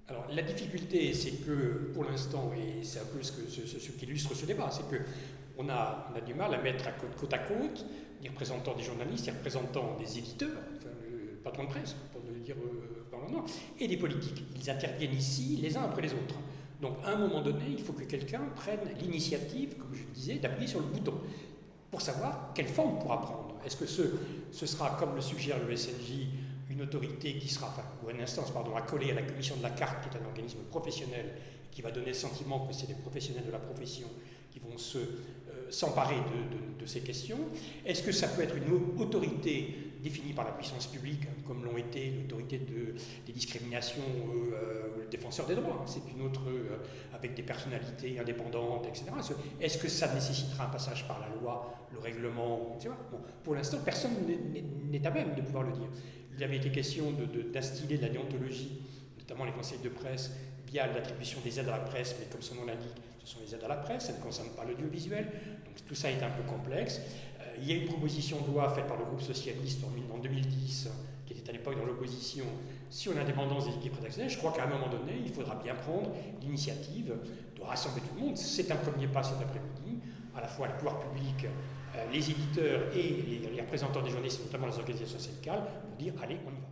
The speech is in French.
Alors la difficulté, c'est que pour l'instant, et c'est un peu ce qui illustre ce débat, c'est qu'on a du mal à mettre côte à côte des représentants des journalistes, des représentants des éditeurs, enfin, le patron de presse, pour le dire par le nom, et des politiques. Ils interviennent ici les uns après les autres. Donc à un moment donné, il faut que quelqu'un prenne l'initiative, comme je le disais, d'appuyer sur le bouton pour savoir quelle forme pourra prendre. Est-ce que ce sera, comme le suggère le SNJ, une autorité qui sera, enfin, ou une instance, pardon, accolée à la commission de la carte, qui est un organisme professionnel, qui va donner le sentiment que c'est les professionnels de la profession qui vont s'emparer de ces questions. Est-ce que ça peut être une autorité définie par la puissance publique, comme l'ont été l'autorité des discriminations ou le défenseur des droits? C'est une autre, avec des personnalités indépendantes, etc. Est-ce que ça nécessitera un passage par la loi, le règlement, etc. Bon, pour l'instant, personne n'est à même de pouvoir le dire. Il avait été question d'instiller de la déontologie, notamment les conseils de presse, via l'attribution des aides à la presse, mais comme son nom l'indique, ce sont les aides à la presse, ça ne concerne pas l'audiovisuel, donc tout ça est un peu complexe. Il y a une proposition de loi faite par le groupe socialiste en 2010, qui était à l'époque dans l'opposition, sur l'indépendance des équipes rédactionnelles. Je crois qu'à un moment donné, il faudra bien prendre l'initiative de rassembler tout le monde. C'est un premier pas cet après-midi, à la fois le pouvoir public, les éditeurs et les représentants des journalistes, notamment les organisations syndicales, pour dire allez, on y va.